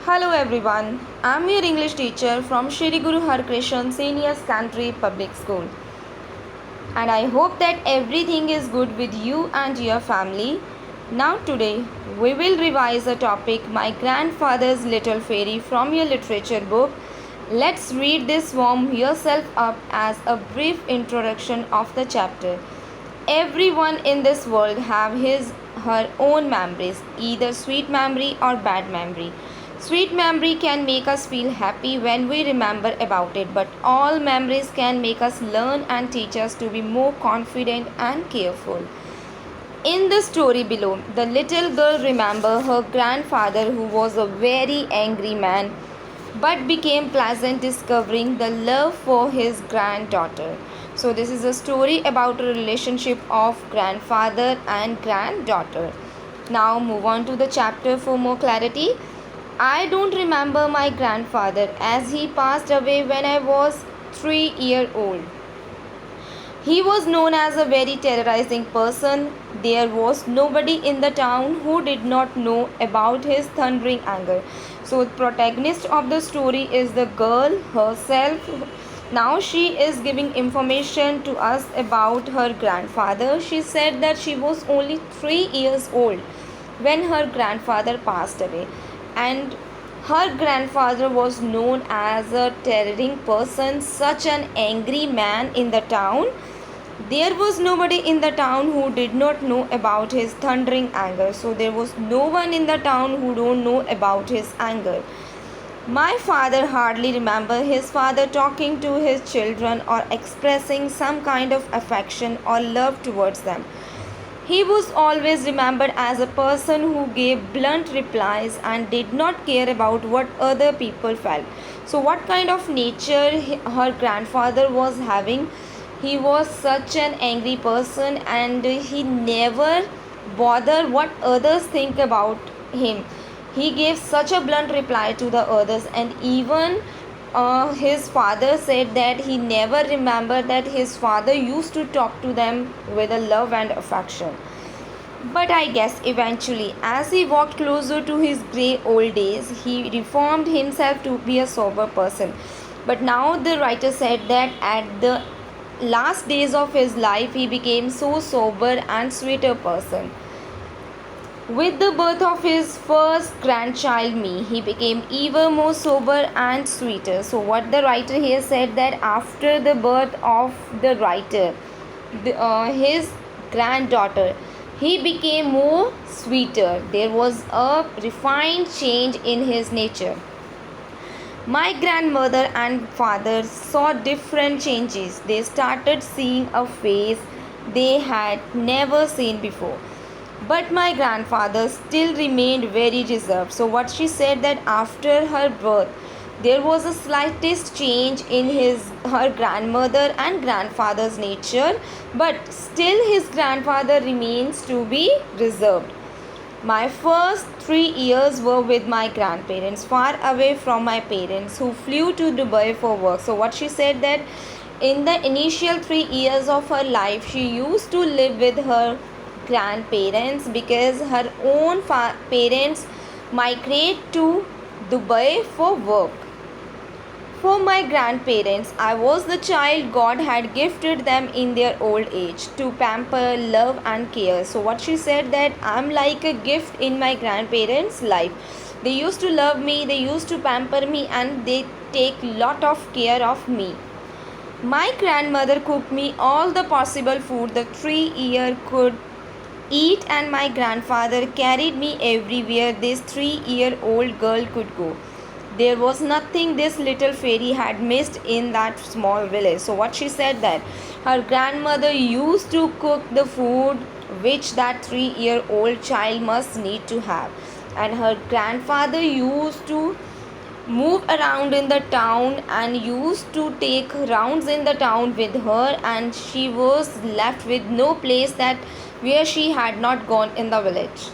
Hello everyone, I'm your English teacher from Shri Guru Har Krishan Senior Secondary Public School, and I hope that everything is good with you and your family. Now today we will revise a topic, My Grandfather's Little Fairy, from your literature book. Let's read this, warm yourself up as a brief introduction of the chapter. Everyone in this world have his her own memories, either sweet memory or bad memory. Sweet memory can make us feel happy when we remember about it, but all memories can make us learn and teach us to be more confident and careful. In the story below, the little girl remembers her grandfather, who was a very angry man but became pleasant, discovering the love for his granddaughter. So this is a story about a relationship of grandfather and granddaughter. Now move on to the chapter for more clarity. I don't remember my grandfather, as he passed away when I was 3 years old. He was known as a very terrorizing person. There was nobody in the town who did not know about his thundering anger. So, the protagonist of the story is the girl herself. Now, she is giving information to us about her grandfather. She said that she was only 3 years old when her grandfather passed away, and her grandfather was known as a terroring person, such an angry man in the town. There was nobody in the town who did not know about his thundering anger. So there was no one in the town who don't know about his anger. My father hardly remember his father talking to his children or expressing some kind of affection or love towards them. He was always remembered as a person who gave blunt replies and did not care about what other people felt. So, what kind of nature her grandfather was having? He was such an angry person, and he never bothered what others think about him. He gave such a blunt reply to the others, and even his father said that he never remembered that his father used to talk to them with a love and affection. But I guess eventually, as he walked closer to his grey old days, he reformed himself to be a sober person. But now the writer said that at the last days of his life, he became so sober and sweeter person. With the birth of his first grandchild, me, he became even more sober and sweeter. So, what the writer here said, that after the birth of the writer, his granddaughter, he became more sweeter. There was a refined change in his nature. My grandmother and father saw different changes. They started seeing a face they had never seen before. But my grandfather still remained very reserved. So what she said, that after her birth, there was a slightest change in her grandmother and grandfather's nature, but still his grandfather remains to be reserved. My first 3 years were with my grandparents, far away from my parents, who flew to Dubai for work. So what she said, that in the initial 3 years of her life, she used to live with her grandparents because her own parents migrate to Dubai for work. For my grandparents, I was the child God had gifted them in their old age to pamper, love, and care. So, what she said, that I'm like a gift in my grandparents' life. They used to love me, they used to pamper me, and they take lot of care of me. My grandmother cooked me all the possible food the 3 year could eat, and my grandfather carried me everywhere this 3-year-old girl could go. There was nothing this little fairy had missed in that small village. So what she said, that her grandmother used to cook the food which that 3-year-old child must need to have, and her grandfather used to move around in the town and used to take rounds in the town with her, and she was left with no place that where she had not gone in the village.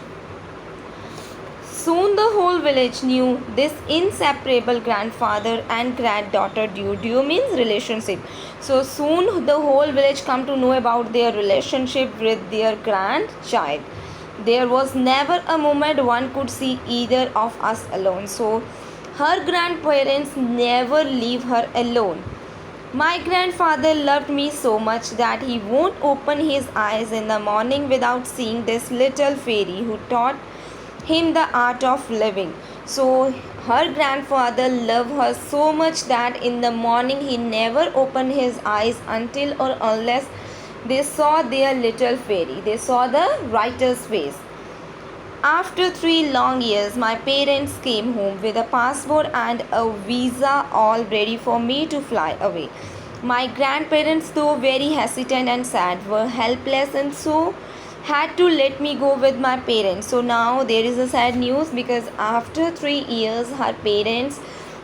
Soon the whole village knew this inseparable grandfather and granddaughter duo. Duo means relationship. So soon the whole village come to know about their relationship with their grandchild. There was never a moment one could see either of us alone. So her grandparents never leave her alone. My grandfather loved me so much that he won't open his eyes in the morning without seeing this little fairy who taught him the art of living. So her grandfather loved her so much that in the morning he never opened his eyes until or unless they saw their little fairy. They saw the writer's face. After 3 long years, my parents came home with a passport and a visa all ready for me to fly away. My grandparents, though very hesitant and sad, were helpless and so had to let me go with my parents. So now there is a sad news because after 3 years, her parents,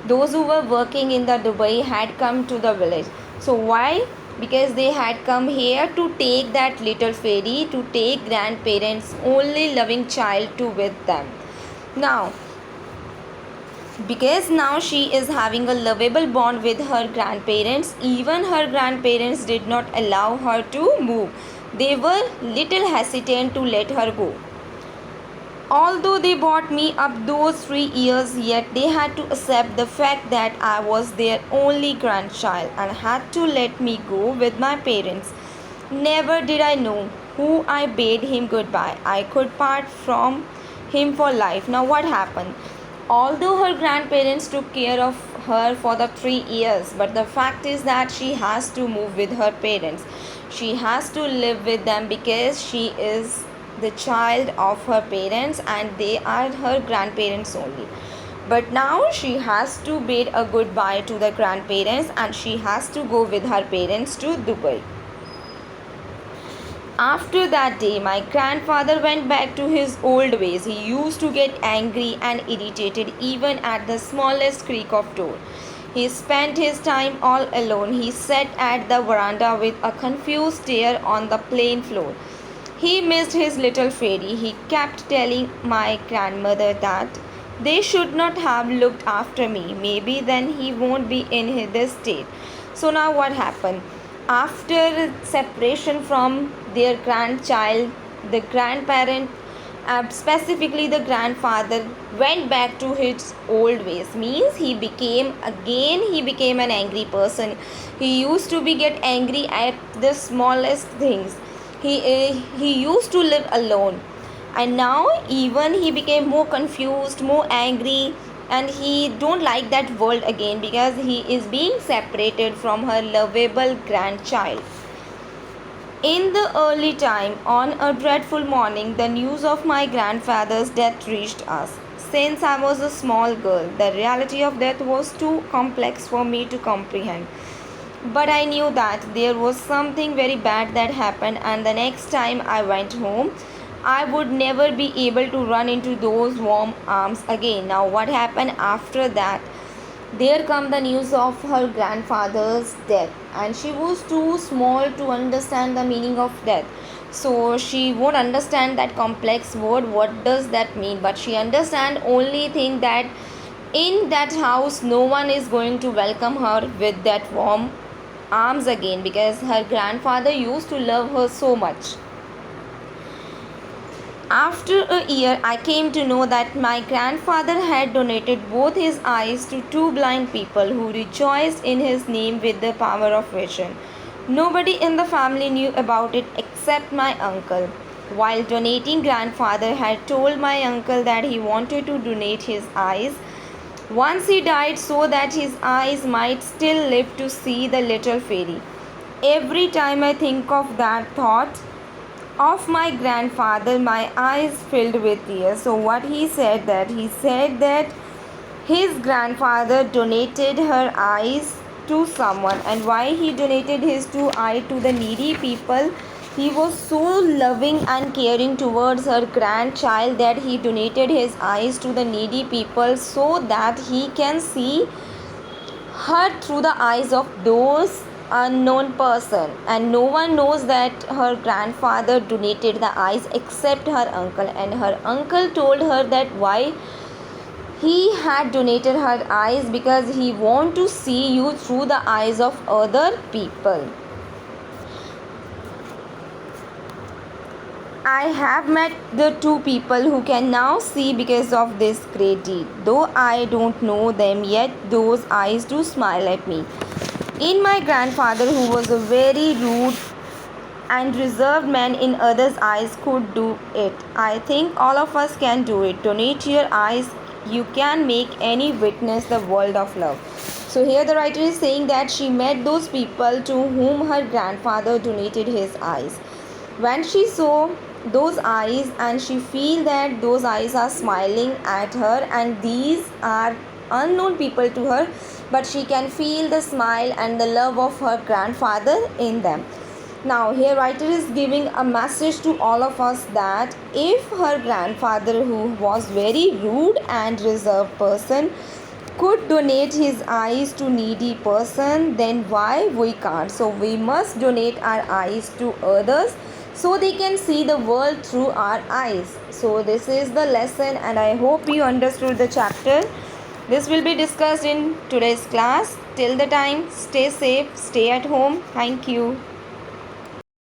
those who were working in the Dubai, had come to the village. So why? Because they had come here to take that little fairy, to take grandparents only loving child to with them. Now because now she is having a lovable bond with her grandparents, even her grandparents did not allow her to move. They were little hesitant to let her go. Although they brought me up those 3 years, yet they had to accept the fact that I was their only grandchild and had to let me go with my parents. Never did I know who I bade him goodbye. I could part from him for life. Now, what happened? Although her grandparents took care of her for the 3 years, but the fact is that she has to move with her parents. She has to live with them because she is the child of her parents and they are her grandparents only. But now she has to bid a goodbye to the grandparents and she has to go with her parents to Dubai. After that day, my grandfather went back to his old ways. He used to get angry and irritated even at the smallest creak of door. He spent his time all alone. He sat at the veranda with a confused stare on the plain floor. He missed his little fairy. He kept telling my grandmother that they should not have looked after me. Maybe then he won't be in this state. So now what happened? After separation from their grandchild, the grandparent, specifically the grandfather, went back to his old ways. Means he became an angry person. He used to be get angry at the smallest things. He used to live alone, and now even he became more confused, more angry, and he don't like that world again because he is being separated from her lovable grandchild. In the early time, on a dreadful morning, the news of my grandfather's death reached us. Since I was a small girl, the reality of death was too complex for me to comprehend. But I knew that there was something very bad that happened, and the next time I went home, I would never be able to run into those warm arms again. Now, what happened after that? There come the news of her grandfather's death, and she was too small to understand the meaning of death. So she won't understand that complex word. What does that mean? But she understand only thing that in that house no one is going to welcome her with that warm arms again because her grandfather used to love her so much. After a year, I came to know that my grandfather had donated both his eyes to two blind people who rejoiced in his name with the power of vision. Nobody in the family knew about it except my uncle. While donating, grandfather had told my uncle that he wanted to donate his eyes once he died so that his eyes might still live to see the little fairy. Every time I think of that thought, of my grandfather, my eyes filled with tears. So what he said that his grandfather donated her eyes to someone, and why he donated his two eyes to the needy people, he was so loving and caring towards her grandchild that he donated his eyes to the needy people so that he can see her through the eyes of those unknown person, and no one knows that her grandfather donated the eyes except her uncle, and her uncle told her that why he had donated her eyes because he want to see you through the eyes of other people. I have met the two people who can now see because of this great deed. Though I don't know them yet, those eyes do smile at me. In my grandfather, who was a very rude and reserved man in others' eyes, could do it. I think all of us can do it. Donate your eyes. You can make any witness the world of love. So here the writer is saying that she met those people to whom her grandfather donated his eyes. When she saw those eyes and she feel that those eyes are smiling at her and these are unknown people to her, but she can feel the smile and the love of her grandfather in them. Now here writer is giving a message to all of us that if her grandfather, who was very rude and reserved person, could donate his eyes to needy person, then why we can't? So we must donate our eyes to others so they can see the world through our eyes. So this is the lesson and I hope you understood the chapter. This will be discussed in today's class. Till the time, stay safe, stay at home. Thank you.